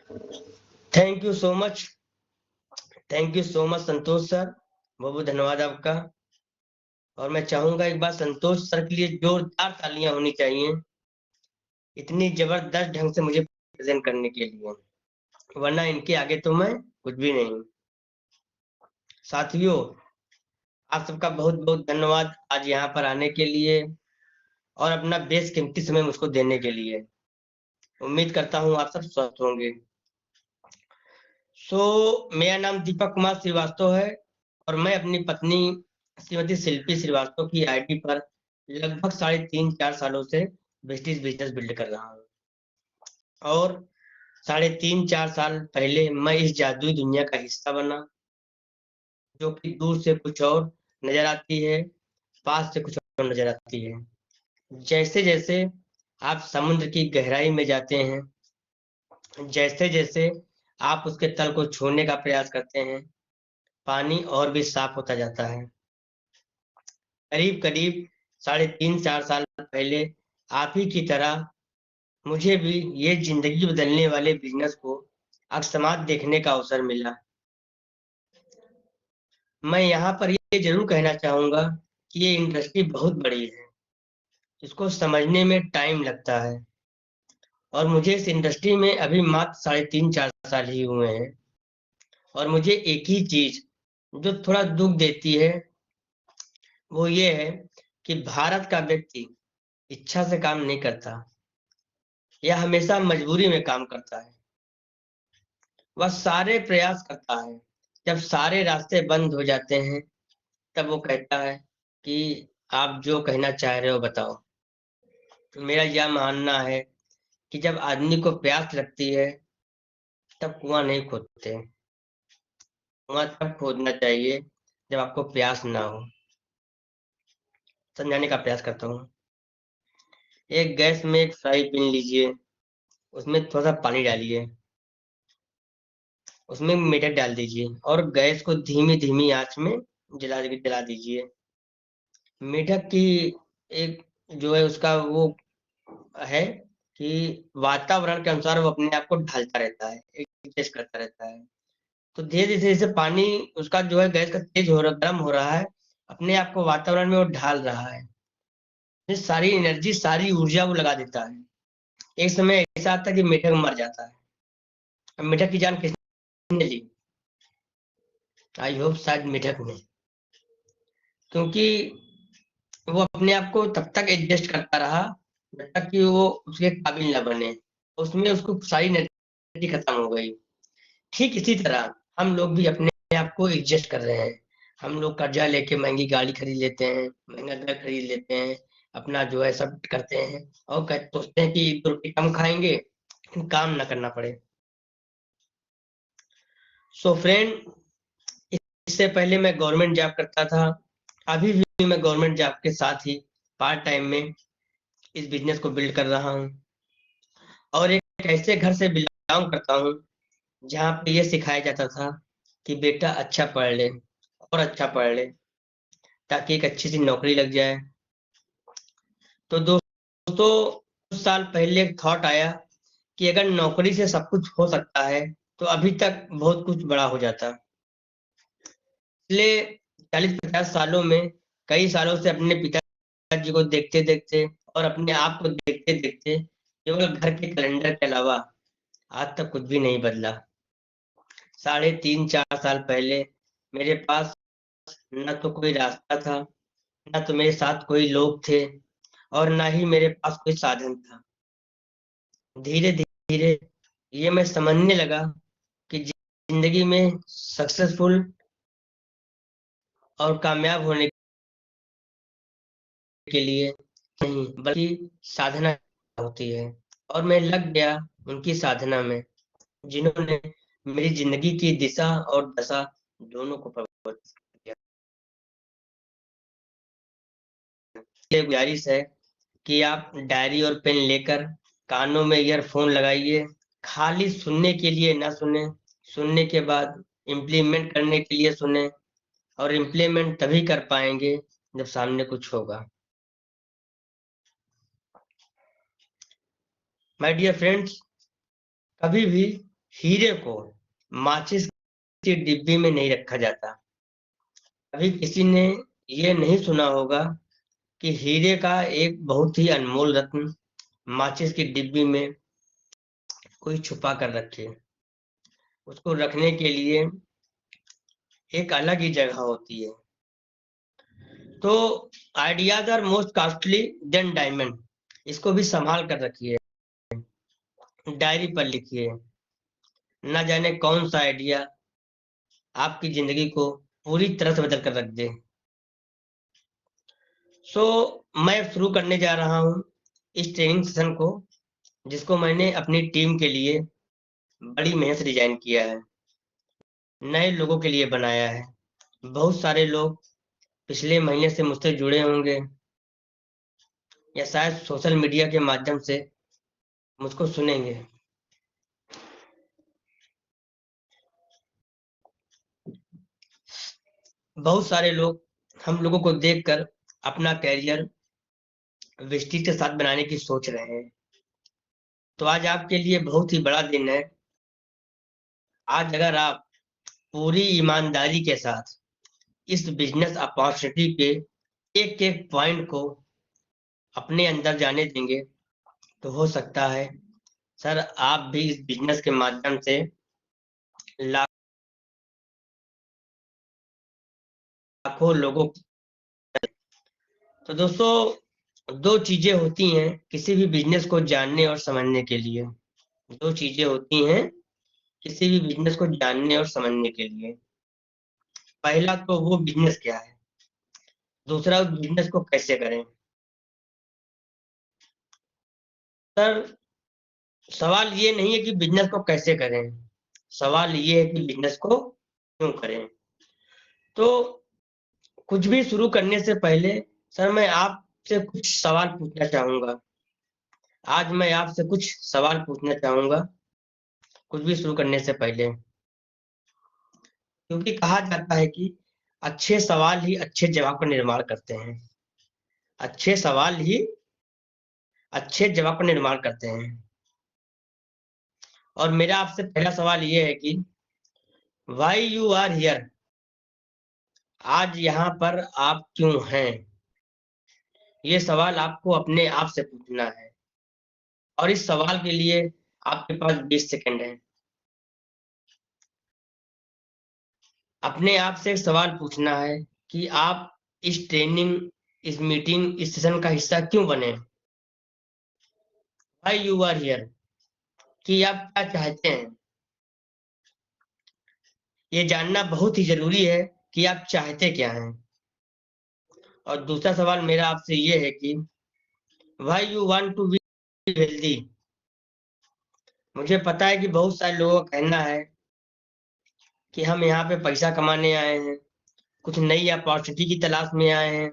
Thank you so much. Thank you so much Santosh sir, बहुत बहुत धन्यवाद आपका। और मैं चाहूंगा एक बार संतोष सर के लिए जोरदार तालियां होनी चाहिए, इतनी जबरदस्त ढंग से मुझे प्रेजेंट करने के लिए, वरना इनके आगे तो मैं कुछ भी नहीं। साथियों, आप सबका बहुत बहुत धन्यवाद आज यहाँ पर आने के लिए और अपना बेशकीमती समय मुझको देने के लिए। उम्मीद करता हूँ आप सब स्वस्थ होंगे। मेरा नाम दीपक कुमार श्रीवास्तव है और मैं अपनी पत्नी श्रीमती शिल्पी श्रीवास्तव की आईडी पर लगभग 3.5-4 सालों से वेस्टीज बिजनेस बिल्ड कर रहा हूँ। और 3.5-4 साल पहले मैं इस जादुई दुनिया का हिस्सा बना, जो कि दूर से कुछ और नजर आती है, पास से कुछ और नजर आती है। जैसे जैसे आप समुद्र की गहराई में जाते हैं, जैसे जैसे आप उसके तल को छूने का प्रयास करते हैं, पानी और भी साफ होता जाता है। करीब करीब 3.5-4 साल पहले आप ही की तरह मुझे भी ये जिंदगी बदलने वाले बिजनेस को अकस्मात देखने का अवसर मिला। मैं यहाँ पर ये जरूर कहना चाहूंगा कि ये इंडस्ट्री बहुत बड़ी है, इसको समझने में टाइम लगता है और मुझे इस इंडस्ट्री में अभी मात्र 3.5-4 साल ही हुए हैं। और मुझे एक ही चीज जो थोड़ा दुख देती है वो ये है कि भारत का व्यक्ति इच्छा से काम नहीं करता, यह हमेशा मजबूरी में काम करता है। वह सारे प्रयास करता है, जब सारे रास्ते बंद हो जाते हैं तब वो कहता है कि आप जो कहना चाह रहे हो बताओ। मेरा यह मानना है कि जब आदमी को प्यास लगती है तब कुआं नहीं खोदते, कुआं तब खोदना चाहिए जब आपको प्यास ना हो। समझाने का प्रयास करता हूँ। एक गैस में एक फ्राई पैन लीजिए, उसमें थोड़ा सा पानी डालिए, उसमें मेथड डाल दीजिए और गैस को धीमी धीमी आंच में जला दीजिए। मेढक की एक जो है उसका वो है कि वातावरण के अनुसार वो अपने आप को ढालता रहता है, एडजस्ट करता रहता है। तो धीरे धीरे जैसे पानी उसका जो है गैस का तेज हो रहा गर्म हो रहा है, अपने आप को वातावरण में वो ढाल रहा है। ये सारी एनर्जी सारी ऊर्जा वो लगा देता है। एक समय ऐसा आता है कि मेढक मर जाता है। अब मेढक की जान किसने ली? आई होप शायद मेढक ने, क्योंकि वो अपने आप को तब तक एडजस्ट करता रहा जब तक कि वो उसके काबिल न बने, उसमें उसको सारी एनर्जी खत्म हो गई। ठीक इसी तरह हम लोग भी अपने आप को एडजस्ट कर रहे हैं। हम लोग कर्जा लेके महंगी गाड़ी खरीद लेते हैं, महंगा घर खरीद लेते हैं, अपना जो है सब करते हैं और सोचते हैं कि 2 रोटी कम खाएंगे, लेकिन काम ना करना पड़े। सो फ्रेंड, इससे पहले मैं गवर्नमेंट जॉब करता था, अभी भी मैं गवर्नमेंट जॉब के साथ ही पार्ट टाइम में इस बिजनेस को बिल्ड कर रहा हूँ। और एक ऐसे घर से बिलोंग करता हूँ जहाँ पे ये सिखाया जाता था कि बेटा अच्छा पढ़ ले और अच्छा पढ़ ले ताकि एक अच्छी सी नौकरी लग जाए। तो दोस्तों, कुछ साल पहले एक थॉट आया कि अगर नौकरी से सब कुछ हो सकता है तो अभी तक बहुत कुछ बड़ा हो जाता। पिछले 40-50 सालों में कई सालों से अपने पिताजी को देखते देखते और अपने आप को देखते देखते केवल घर के कैलेंडर के अलावा आज तक कुछ भी नहीं बदला। 3.5-4 साल पहले मेरे पास न तो कोई रास्ता था, न तो मेरे साथ कोई लोग थे और ना ही मेरे पास कोई साधन था। धीरे धीरे ये मैं समझने लगा कि जिंदगी में सक्सेसफुल और कामयाब होने के लिए नहीं बल्कि साधना होती है। और मैं लग गया उनकी साधना में, जिन्होंने मेरी जिंदगी की दिशा और दशा दोनों को परिवर्तित किया। ये गुजारिश है कि आप डायरी और पेन लेकर कानों में ईयरफोन लगाइए, खाली सुनने के लिए ना सुने, सुनने के बाद इम्प्लीमेंट करने के लिए सुने और इम्प्लीमेंट तभी कर पाएंगे जब सामने कुछ होगा। माय डियर फ्रेंड्स, कभी भी हीरे को माचिस की डिब्बी में नहीं रखा जाता। कभी किसी ने ये नहीं सुना होगा कि हीरे का एक बहुत ही अनमोल रत्न माचिस की डिब्बी में कोई छुपा कर रखे। उसको रखने के लिए एक अलग ही जगह होती है। तो ideas are most costly than diamond. इसको भी संभाल कर रखिए, डायरी पर लिखिए। ना जाने कौन सा आइडिया आपकी जिंदगी को पूरी तरह से बदल कर रख दे। सो मैं शुरू करने जा रहा हूँ इस ट्रेनिंग सेशन को, जिसको मैंने अपनी टीम के लिए बड़ी मेहनत से डिजाइन किया है, नए लोगों के लिए बनाया है। बहुत सारे लोग पिछले महीने से मुझसे जुड़े होंगे या शायद सोशल मीडिया के माध्यम से मुझको सुनेंगे। बहुत सारे लोग हम लोगों को देखकर अपना कैरियर वेस्टीज के साथ बनाने की सोच रहे हैं। तो आज आपके लिए बहुत ही बड़ा दिन है। आज अगर आप पूरी ईमानदारी के साथ इस बिजनेस अपॉर्चुनिटी के एक एक पॉइंट को अपने अंदर जाने देंगे, तो हो सकता है सर आप भी इस बिजनेस के माध्यम से लाखों लोगों। तो दोस्तों, दो चीजें होती हैं किसी भी बिजनेस को जानने और समझने के लिए। दो चीजें होती हैं किसी भी बिजनेस को जानने और समझने के लिए। पहला तो वो बिजनेस क्या है, दूसरा उस बिजनेस को कैसे करें। सर सवाल ये नहीं है कि बिजनेस को कैसे करें, सवाल ये है कि बिजनेस को क्यों करें। तो कुछ भी शुरू करने से पहले सर मैं आपसे कुछ सवाल पूछना चाहूंगा। आज मैं आपसे कुछ सवाल पूछना चाहूंगा कुछ भी शुरू करने से पहले, क्योंकि कहा जाता है कि अच्छे सवाल ही अच्छे जवाब का निर्माण करते हैं। अच्छे सवाल ही अच्छे जवाब का निर्माण करते हैं। और मेरा आपसे पहला सवाल ये है कि वाई यू आर हियर। आज यहाँ पर आप क्यों हैं? ये सवाल आपको अपने आप से पूछना है। और इस सवाल के लिए आपके पास 20 सेकंड है। अपने आप से एक सवाल पूछना है कि आप इस ट्रेनिंग, इस मीटिंग, इस सेशन का हिस्सा क्यों बने। वाई यू आर हियर, कि आप क्या चाहते हैं। ये जानना बहुत ही जरूरी है कि आप चाहते क्या हैं। और दूसरा सवाल मेरा आपसे ये है कि why you want to be healthy. मुझे पता है कि बहुत सारे लोगों का कहना है कि हम यहाँ पे पैसा कमाने आए हैं, कुछ नई अपॉर्चुनिटी की तलाश में आए हैं,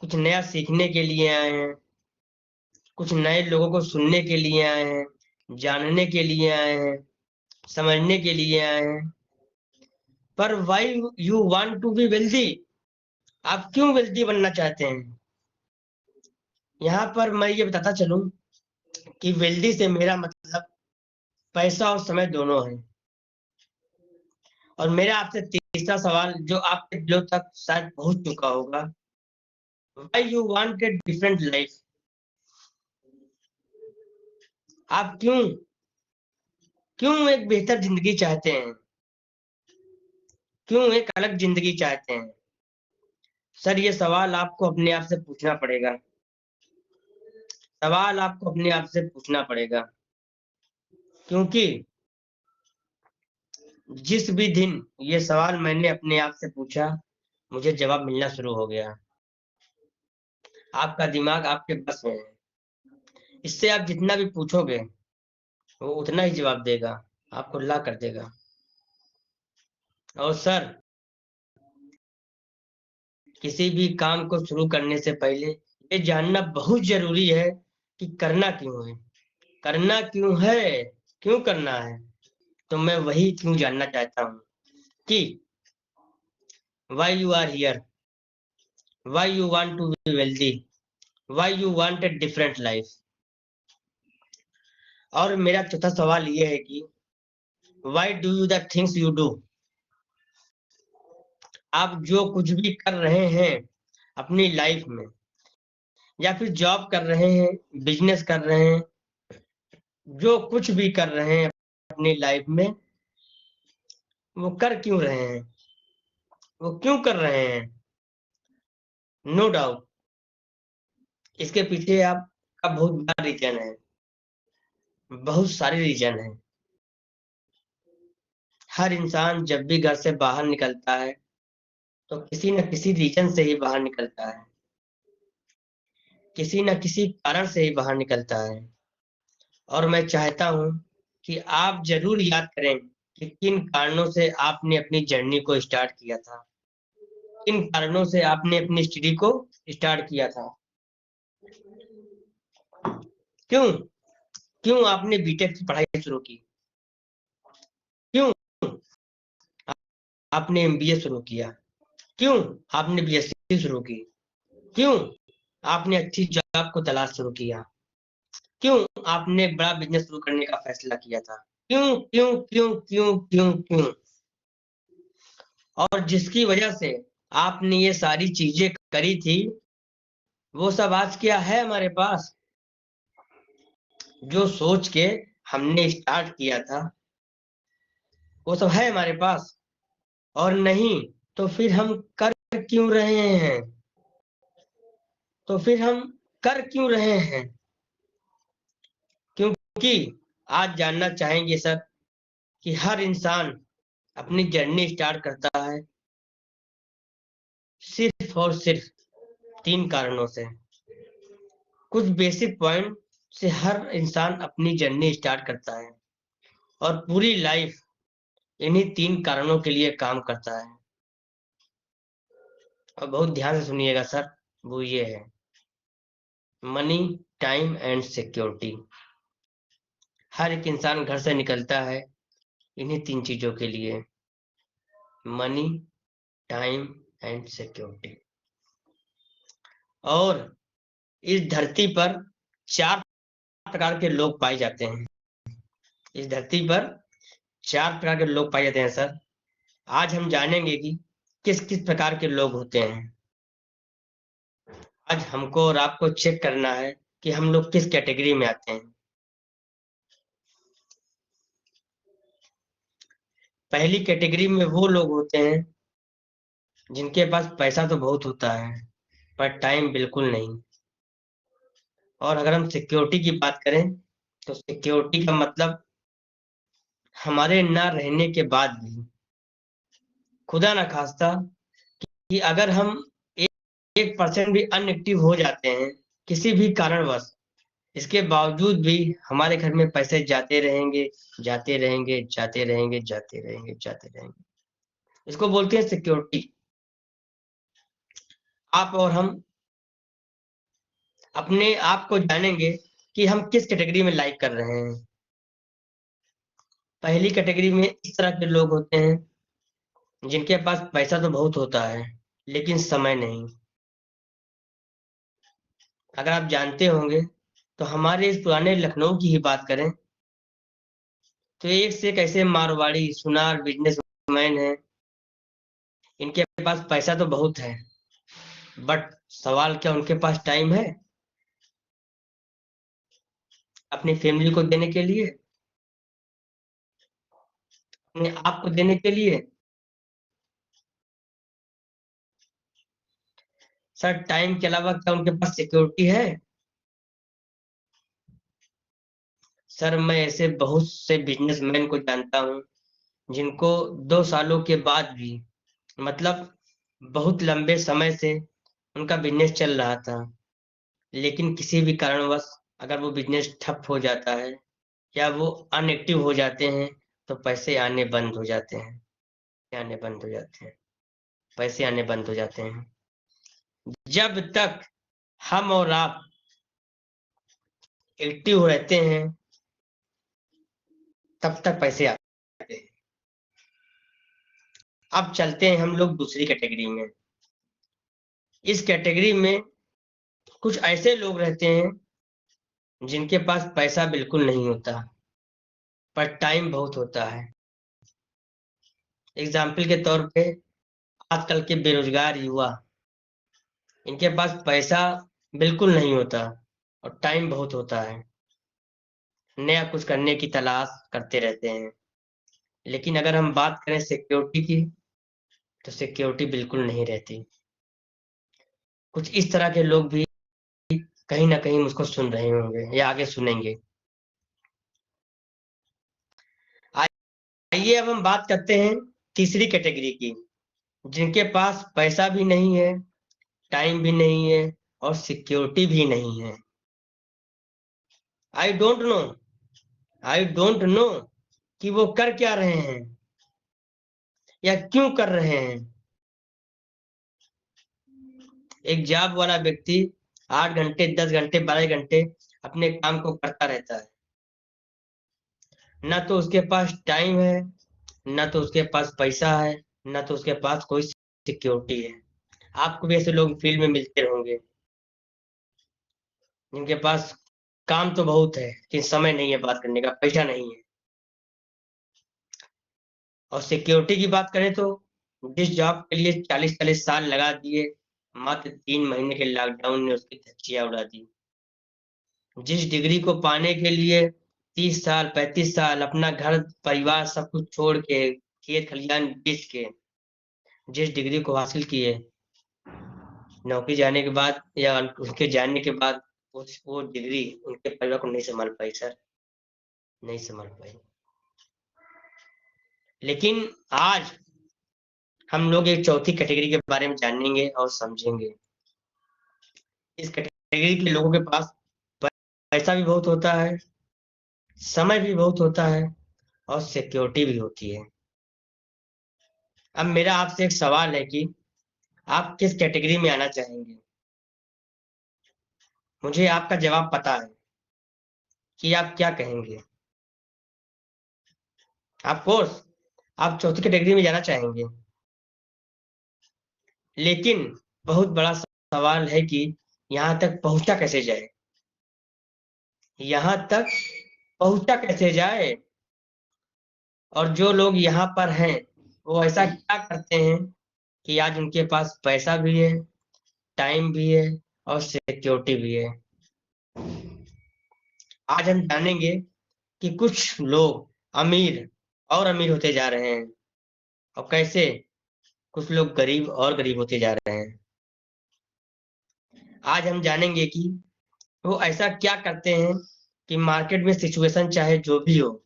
कुछ नया सीखने के लिए आए हैं, कुछ नए लोगों को सुनने के लिए आए हैं, जानने के लिए आए हैं, समझने के लिए आए हैं। पर why you want to be wealthy, आप क्यों वेल्दी बनना चाहते हैं। यहाँ पर मैं ये बताता चलूं कि वेल्दी से मेरा मतलब पैसा और समय दोनों है। और मेरा आपसे तीसरा सवाल जो आपके दिलों तक शायद पहुंच चुका होगा, why you want a different life. आप क्यों क्यों एक बेहतर जिंदगी चाहते हैं, क्यों एक अलग जिंदगी चाहते हैं। सर ये सवाल आपको अपने आप से पूछना पड़ेगा। सवाल आपको अपने आप से पूछना पड़ेगा, क्योंकि जिस भी दिन ये सवाल मैंने अपने आप से पूछा, मुझे जवाब मिलना शुरू हो गया। आपका दिमाग आपके बस में है। इससे आप जितना भी पूछोगे वो उतना ही जवाब देगा, आपको ला कर देगा। और सर किसी भी काम को शुरू करने से पहले ये जानना बहुत जरूरी है कि करना क्यों है। करना क्यों है, क्यों करना है। तो मैं वही क्यों जानना चाहता हूँ कि why you are here, why you want to be wealthy, why you want a different life. और मेरा चौथा सवाल ये है कि why do you the things you do. आप जो कुछ भी कर रहे हैं अपनी लाइफ में, या फिर जॉब कर रहे हैं, बिजनेस कर रहे हैं, जो कुछ भी कर रहे हैं अपनी लाइफ में, वो कर क्यों रहे हैं, वो क्यों कर रहे हैं? नो डाउट इसके पीछे आपका बहुत बड़ा रीजन है, बहुत सारे रीजन है। हर इंसान जब भी घर से बाहर निकलता है तो किसी न किसी रीजन से ही बाहर निकलता है, किसी न किसी कारण से ही बाहर निकलता है। और मैं चाहता हूं कि आप जरूर याद करें कि किन कारणों से आपने अपनी जर्नी को स्टार्ट किया था, किन कारणों से आपने अपनी स्टडी को स्टार्ट किया था। क्यों क्यों आपने बीटेक की पढ़ाई शुरू की, क्यों आपने एमबीए शुरू किया, क्यों आपने बीएससी शुरू की, क्यों आपने अच्छी जॉब को तलाश शुरू किया, क्यों आपने एक बड़ा बिजनेस शुरू करने का फैसला किया था? क्यों क्यों क्यों क्यों क्यों क्यों? और जिसकी वजह से आपने ये सारी चीजें करी थी, वो सब आज क्या है हमारे पास? जो सोच के हमने स्टार्ट किया था, वो सब है हमारे पास। और नहीं तो फिर हम कर क्यों रहे हैं? तो फिर हम कर क्यों रहे हैं? क्योंकि आज जानना चाहेंगे सर कि हर इंसान अपनी जर्नी स्टार्ट करता है सिर्फ और सिर्फ 3 कारणों से। कुछ बेसिक पॉइंट से हर इंसान अपनी जर्नी स्टार्ट करता है और पूरी लाइफ इन्हीं 3 कारणों के लिए काम करता है। और बहुत ध्यान से सुनिएगा सर, वो ये है मनी, टाइम एंड सिक्योरिटी। हर एक इंसान घर से निकलता है इन्हीं 3 चीजों के लिए, मनी, टाइम एंड सिक्योरिटी। और इस धरती पर 4 प्रकार के लोग पाए जाते हैं। इस धरती पर 4 प्रकार के लोग पाए जाते हैं सर। आज हम जानेंगे कि किस किस प्रकार के लोग होते हैं। आज हमको और आपको चेक करना है कि हम लोग किस कैटेगरी में आते हैं। पहली कैटेगरी में वो लोग होते हैं जिनके पास पैसा तो बहुत होता है पर टाइम बिल्कुल नहीं। और अगर हम सिक्योरिटी की बात करें तो सिक्योरिटी का मतलब हमारे ना रहने के बाद भी, खुदा ना खास्ता, कि अगर हम 1% भी अनएक्टिव हो जाते हैं किसी भी कारणवश, इसके बावजूद भी हमारे घर में पैसे जाते रहेंगे, जाते रहेंगे, जाते रहेंगे, जाते रहेंगे, जाते रहेंगे। इसको बोलते हैं सिक्योरिटी। आप और हम अपने आप को जानेंगे कि हम किस कैटेगरी में लाइक कर रहे हैं। पहली कैटेगरी में इस तरह के लोग होते हैं जिनके पास पैसा तो बहुत होता है लेकिन समय नहीं। अगर आप जानते होंगे तो हमारे इस पुराने लखनऊ की ही बात करें तो एक से एक ऐसे मारवाड़ी सुनार बिजनेसमैन है, इनके पास पैसा तो बहुत है, बट सवाल क्या उनके पास टाइम है अपनी फैमिली को देने के लिए, अपने आप को देने के लिए? सर टाइम के अलावा क्या उनके पास सिक्योरिटी है? सर मैं ऐसे बहुत से बिजनेसमैन को जानता हूं जिनको 2 सालों के बाद भी, मतलब बहुत लंबे समय से उनका बिजनेस चल रहा था, लेकिन किसी भी कारणवश अगर वो बिजनेस ठप हो जाता है या वो अनएक्टिव हो जाते हैं तो पैसे आने बंद हो जाते हैं, आने बंद हो जाते हैं, पैसे आने बंद हो जाते हैं। जब तक हम और आप एक्टिव रहते हैं तब तक पैसे आते हैं। अब चलते हैं हम लोग दूसरी कैटेगरी में। इस कैटेगरी में कुछ ऐसे लोग रहते हैं जिनके पास पैसा बिल्कुल नहीं होता पर टाइम बहुत होता है। एग्जाम्पल के तौर पे आजकल के बेरोजगार युवा, इनके पास पैसा बिल्कुल नहीं होता और टाइम बहुत होता है, नया कुछ करने की तलाश करते रहते हैं। लेकिन अगर हम बात करें सिक्योरिटी की, तो सिक्योरिटी बिल्कुल नहीं रहती। कुछ इस तरह के लोग भी कहीं ना कहीं मुझको सुन रहे होंगे या आगे सुनेंगे। आइए अब हम बात करते हैं तीसरी कैटेगरी की, जिनके पास पैसा भी नहीं है, टाइम भी नहीं है और सिक्योरिटी भी नहीं है। I don't know, I don't know कि वो कर क्या रहे हैं या क्यों कर रहे हैं। एक जॉब वाला व्यक्ति 8 घंटे, 10 घंटे, 12 घंटे अपने काम को करता रहता है, ना तो उसके पास टाइम है, ना तो उसके पास पैसा है, ना तो उसके पास कोई सिक्योरिटी है। आपको भी ऐसे लोग फील्ड में मिलते होंगे, जिनके पास काम तो बहुत है लेकिन समय नहीं है बात करने का, पैसा नहीं है। और सिक्योरिटी की बात करें तो जिस जॉब के लिए 40-40 साल लगा दिए, मात्र 3 महीने के लॉकडाउन ने उसकी धज्जियां उड़ा दी। जिस डिग्री को पाने के लिए 30 साल, 35 साल अपना घर परिवार सब कुछ छोड़ के, खेत खलियान बेच के जिस डिग्री को हासिल किए, नौकरी जाने के बाद या उनके जाने के बाद वो डिग्री उनके परिवार को नहीं संभाल पाई सर, नहीं संभाल पाई। लेकिन आज हम लोग एक चौथी कैटेगरी के बारे में जानेंगे और समझेंगे। इस कैटेगरी के लोगों के पास पैसा भी बहुत होता है, समय भी बहुत होता है और सिक्योरिटी भी होती है। अब मेरा आपसे एक सवाल है कि आप किस कैटेगरी में आना चाहेंगे। मुझे आपका जवाब पता है कि आप क्या कहेंगे। ऑफ कोर्स आप चौथी कैटेगरी में जाना चाहेंगे, लेकिन बहुत बड़ा सवाल है कि यहाँ तक पहुंचा कैसे जाए। यहाँ तक पहुंचा कैसे जाए, और जो लोग यहाँ पर हैं वो ऐसा क्या करते हैं कि आज उनके पास पैसा भी है, टाइम भी है और सिक्योरिटी भी है। आज हम जानेंगे कि कुछ लोग अमीर और अमीर होते जा रहे हैं और कैसे कुछ लोग गरीब और गरीब होते जा रहे हैं। आज हम जानेंगे कि वो ऐसा क्या करते हैं कि मार्केट में सिचुएशन चाहे जो भी हो,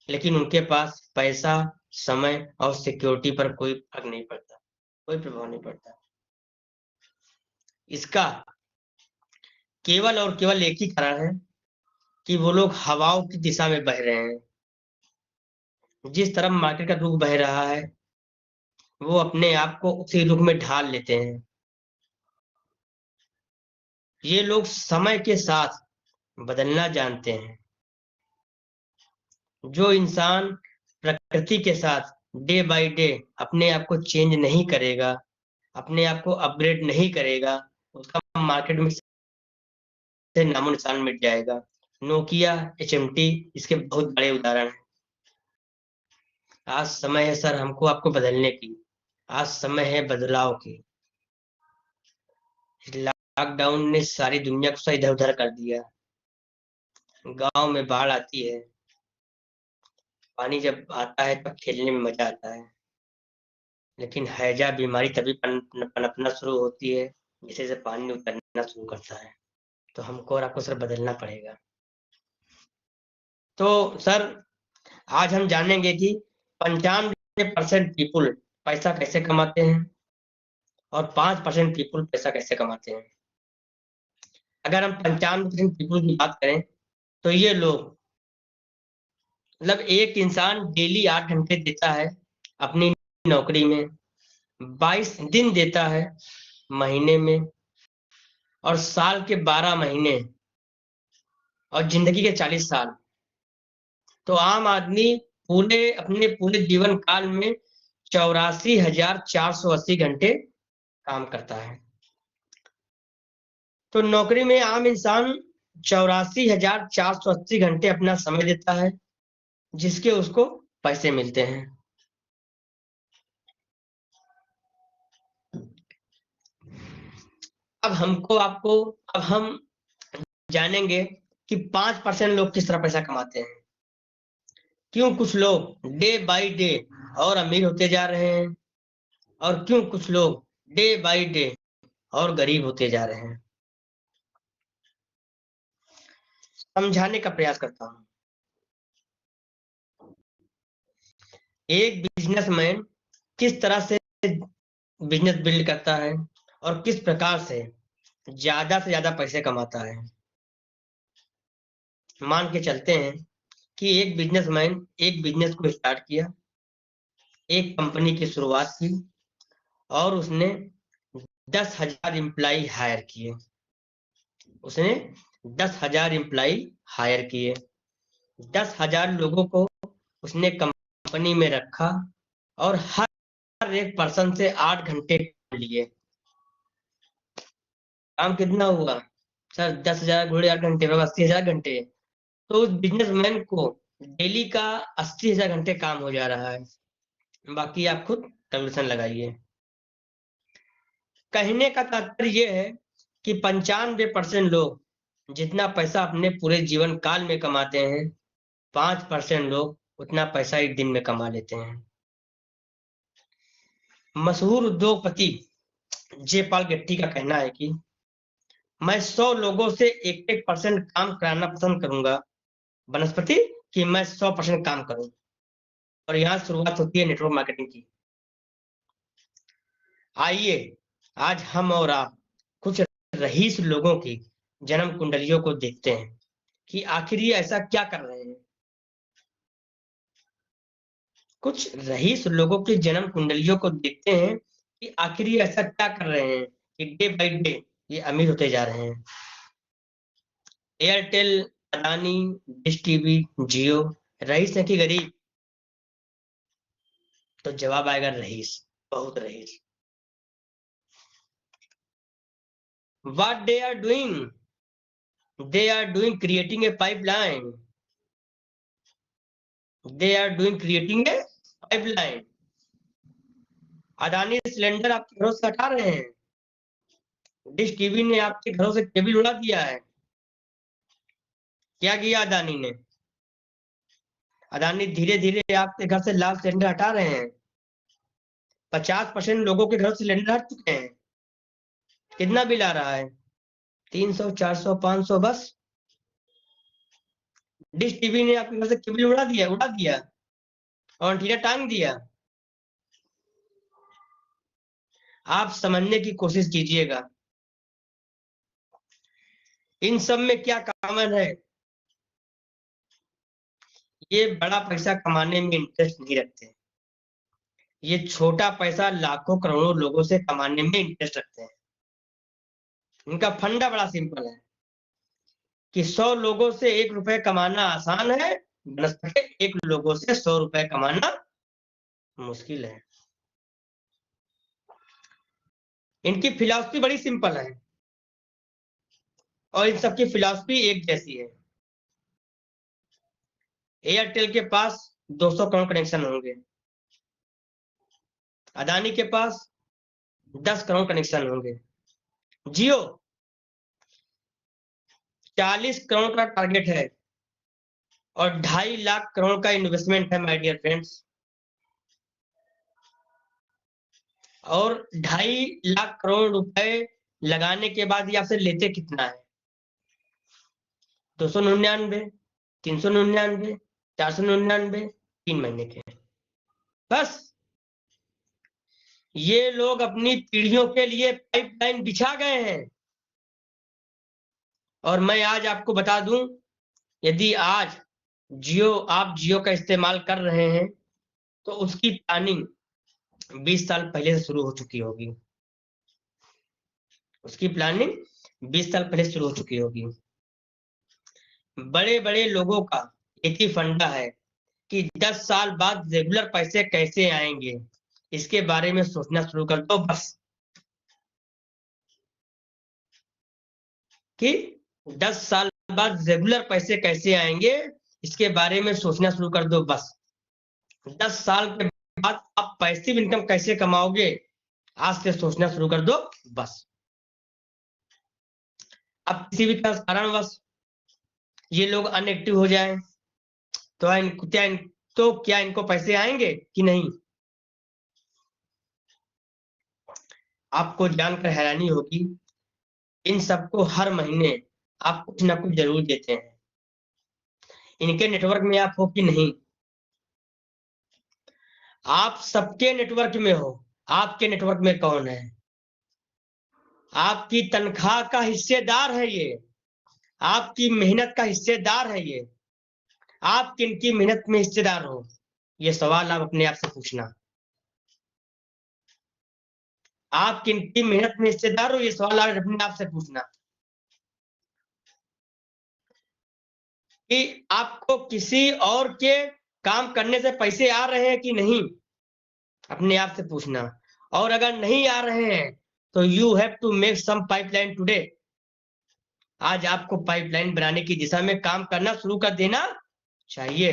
लेकिन उनके पास पैसा, समय और सिक्योरिटी पर कोई फर्क नहीं पड़ता, कोई प्रभाव नहीं पड़ता। इसका केवल और केवल एक ही कारण है कि वो लोग हवाओं की दिशा में बह रहे हैं। जिस तरफ मार्केट का रुख बह रहा है, वो अपने आप को उसी रुख में ढाल लेते हैं। ये लोग समय के साथ बदलना जानते हैं। जो इंसान प्रकृति के साथ डे बाय डे अपने आप को चेंज नहीं करेगा, अपने आप को अपग्रेड नहीं करेगा, उसका मार्केट में से नामो निशान मिट जाएगा। नोकिया, एचएमटी इसके बहुत बड़े उदाहरण हैं। आज समय है सर हमको आपको बदलने की, आज समय है बदलाव की। लॉकडाउन ने सारी दुनिया को इधर उधर कर दिया। गांव में बाढ़ आती है, पानी जब आता है तब खेलने में मजा आता है, लेकिन हैजा बीमारी तभी पनपना शुरू होती है जैसे जैसे पानी उतरना शुरू करता है। तो हमको और आपको सर बदलना पड़ेगा। तो सर आज हम जानेंगे कि 95% पीपुल पैसा कैसे कमाते हैं और 5% पीपुल पैसा कैसे कमाते हैं। अगर हम 95% पीपुल की बात करें तो ये लोग, मतलब एक इंसान डेली 8 घंटे देता है अपनी नौकरी में, 22 दिन देता है महीने में, और साल के 12 महीने और जिंदगी के 40 साल। तो आम आदमी पूरे अपने पूरे जीवन काल में 84,480 घंटे काम करता है। तो नौकरी में आम इंसान 84,480 घंटे अपना समय देता है, जिसके उसको पैसे मिलते हैं। अब हम जानेंगे कि 5% लोग किस तरह पैसा कमाते हैं, क्यों कुछ लोग डे बाय डे और अमीर होते जा रहे हैं, और क्यों कुछ लोग डे बाय डे और गरीब होते जा रहे हैं। समझाने का प्रयास करता हूं। एक बिजनेसमैन किस तरह से बिजनेस बिल्ड करता है और किस प्रकार से ज्यादा पैसे कमाता है। मान के चलते हैं कि एक बिजनेसमैन एक बिजनेस को स्टार्ट किया, एक कंपनी की शुरुआत की और उसने 10,000 एम्प्लाई हायर किए। उसने 10,000 एम्प्लाई हायर किए, 10,000 लोगों को उसने कंपनी में रखा और हर एक पर्सन से 8 घंटे लिए। काम कितना हुआ सर? 10,000 गुणे 8 घंटे में 80,000 घंटे। तो उस बिजनेसमैन को डेली का 80,000 घंटे काम हो जा रहा है। बाकी आप खुद कैलकुलेशन लगाइए। कहने का तात्पर्य यह है कि 95% लोग जितना पैसा अपने पूरे जीवन काल में कमाते हैं, 5% लोग उतना पैसा एक दिन में कमा लेते हैं। मशहूर उद्योगपति जयपाल गेट्टी का कहना है कि मैं 100 लोगों से 1% काम कराना पसंद करूंगा बनस्पति कि मैं 100% काम करूं। और यहाँ शुरुआत होती है नेटवर्क मार्केटिंग की। आइए आज हम और आप कुछ रईस लोगों की जन्म कुंडलियों को देखते हैं कि आखिर ये ऐसा क्या कर रहे हैं। कुछ रईस लोगों की जन्म कुंडलियों को देखते हैं कि आखिर ये ऐसा क्या कर रहे हैं कि डे बाय डे ये अमीर होते जा रहे हैं। एयरटेल, अदानी, डिश टीवी, जियो रईस है कि गरीब? तो जवाब आएगा रईस, बहुत rice. What they are doing? They are doing creating a pipeline. They are doing creating a pipeline. Adani cylinder आपके घरों से हटा रहे हैं। डिश टीवी ने आपके घरों से केबल उड़ा दिया है। क्या किया अदानी ने? अदानी धीरे धीरे आपके घर से लाल सिलेंडर हटा रहे हैं। 50% लोगों के घर से सिलेंडर हट चुके हैं। कितना बिल आ रहा है? 300, 400, 500 बस। डिश टीवी ने आपके घर से केबल उड़ा दिया और एंटीना टांग दिया। आप समझने की कोशिश कीजिएगा इन सब में क्या कॉमन है। ये बड़ा पैसा कमाने में इंटरेस्ट नहीं रखते। ये छोटा पैसा लाखों करोड़ों लोगों से कमाने में इंटरेस्ट रखते हैं। इनका फंडा बड़ा सिंपल है कि 100 लोगों से 1 रुपए कमाना आसान है, बनस्पति 1 लोगों से 100 रुपए कमाना मुश्किल है। इनकी फिलॉसफी बड़ी सिंपल है और इन सबकी फिलॉसफी एक जैसी है। एयरटेल के पास 200 करोड़ कनेक्शन होंगे, अदानी के पास 10 करोड़ कनेक्शन होंगे, जियो 40 करोड़ का टारगेट है और 2.5 लाख करोड़ का इन्वेस्टमेंट है माय डियर फ्रेंड्स। और 2.5 लाख करोड़ रुपए लगाने के बाद ये आपसे लेते कितना है? 299, 399, 499, 3 महीने के। बस ये लोग अपनी पीढ़ियों के लिए पाइपलाइन बिछा गए हैं। और मैं आज आपको बता दूं, यदि आज आप जियो का इस्तेमाल कर रहे हैं तो उसकी प्लानिंग 20 साल पहले से शुरू हो चुकी होगी। उसकी प्लानिंग 20 साल पहले शुरू हो चुकी होगी। बड़े बड़े लोगों का एक ही फंडा है कि 10 साल बाद रेगुलर पैसे कैसे आएंगे, इसके बारे में सोचना शुरू कर दो बस। कि 10 साल बाद रेगुलर पैसे कैसे आएंगे, इसके बारे में सोचना शुरू कर दो बस। 10 साल के बाद आप पैसिव इनकम कैसे कमाओगे, आज से सोचना शुरू कर दो बस। अब किसी भी कारणवश ये लोग अनएक्टिव हो जाएं तो क्या इनको पैसे आएंगे कि नहीं? आपको जानकर हैरानी होगी, इन सबको हर महीने आप कुछ ना कुछ जरूर देते हैं। इनके नेटवर्क में आप हो कि नहीं? आप सबके नेटवर्क में हो। आपके नेटवर्क में कौन है? आपकी तनख्वाह का हिस्सेदार है ये। आपकी मेहनत का हिस्सेदार है ये। आप किनकी मेहनत में हिस्सेदार हो? ये सवाल आप अपने आप से पूछना। आप किनकी मेहनत में हिस्सेदार हो? ये सवाल आप अपने आप से पूछना कि आपको किसी और के काम करने से पैसे आ रहे हैं कि नहीं? अपने आप से पूछना। और अगर नहीं आ रहे हैं तो you have to make some pipeline today. आज आपको पाइपलाइन बनाने की दिशा में काम करना शुरू कर देना चाहिए।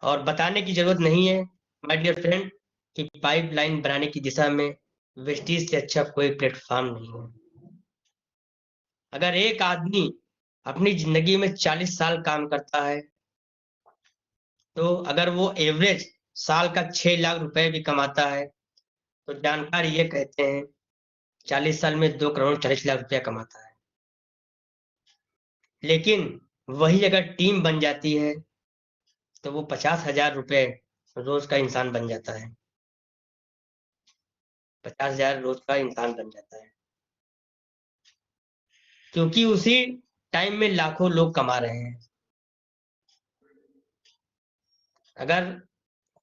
और बताने की जरूरत नहीं है माय डियर फ्रेंड कि पाइपलाइन बनाने की दिशा में वेस्टीज से अच्छा कोई प्लेटफॉर्म नहीं है। अगर एक आदमी अपनी जिंदगी में 40 साल काम करता है तो अगर वो एवरेज साल का 6 लाख रुपए भी कमाता है तो जानकार ये कहते हैं 40 साल में 2 करोड़ 40 लाख रुपया कमाता है। लेकिन वही अगर टीम बन जाती है तो वो 50,000 रुपए रोज का इंसान बन जाता है। 50,000 रोज का इंसान बन जाता है क्योंकि उसी टाइम में लाखों लोग कमा रहे हैं। अगर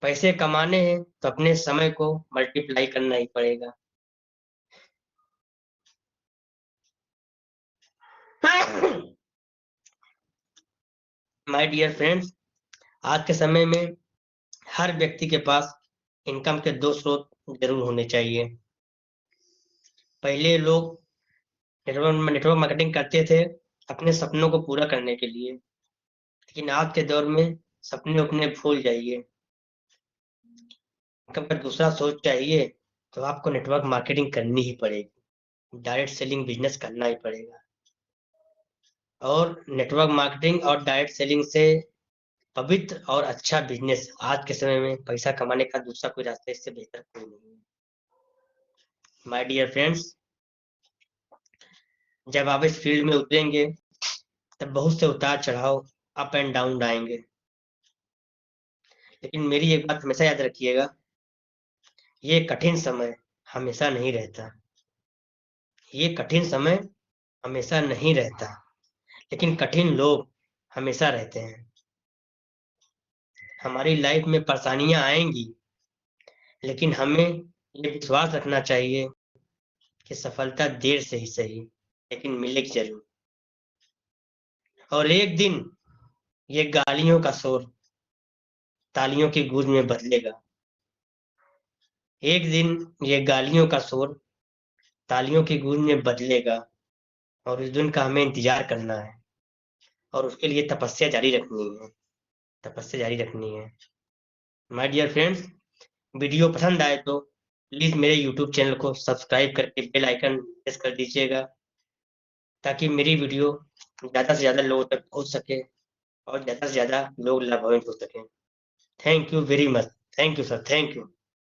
पैसे कमाने हैं तो अपने समय को मल्टीप्लाई करना ही पड़ेगा। माय डियर फ्रेंड्स, आज के समय में हर व्यक्ति के पास इनकम के 2 स्रोत जरूर होने चाहिए। पहले लोग नेटवर्क मार्केटिंग करते थे अपने सपनों को पूरा करने के लिए, लेकिन आज के दौर में सपने अपने भूल जाइए। अगर दूसरा सोच चाहिए तो आपको नेटवर्क मार्केटिंग करनी ही पड़ेगी। डायरेक्ट सेलिंग बिजनेस करना ही पड़ेगा। और नेटवर्क मार्केटिंग और डायरेक्ट सेलिंग से पवित्र और अच्छा बिजनेस आज के समय में पैसा कमाने का दूसरा कोई रास्ता इससे बेहतर कोई नहीं है। माय डियर फ्रेंड्स, जब आप इस फील्ड में उतरेंगे तब बहुत से उतार चढ़ाव अप एंड डाउन आएंगे, लेकिन मेरी एक बात हमेशा याद रखिएगा, ये कठिन समय हमेशा नहीं रहता। ये कठिन समय हमेशा नहीं रहता, लेकिन कठिन लोग हमेशा रहते हैं। हमारी लाइफ में परेशानियां आएंगी, लेकिन हमें ये विश्वास रखना चाहिए कि सफलता देर से ही सही लेकिन मिलेगी जरूर। और एक दिन ये गालियों का शोर तालियों की गूंज में बदलेगा। एक दिन ये गालियों का शोर तालियों की गूंज में बदलेगा और उस दिन का हमें इंतजार करना है और उसके लिए तपस्या जारी रखनी है। तपस्या जारी रखनी है। माय डियर फ्रेंड्स, वीडियो पसंद आए तो प्लीज मेरे यूट्यूब चैनल को सब्सक्राइब करके बेल आइकन प्रेस कर दीजिएगा ताकि मेरी वीडियो ज़्यादा से ज़्यादा लोगों तक पहुंच सके और ज़्यादा से ज़्यादा लोग लाभान्वित हो सकें। Thank you very much. Thank you sir. Thank you.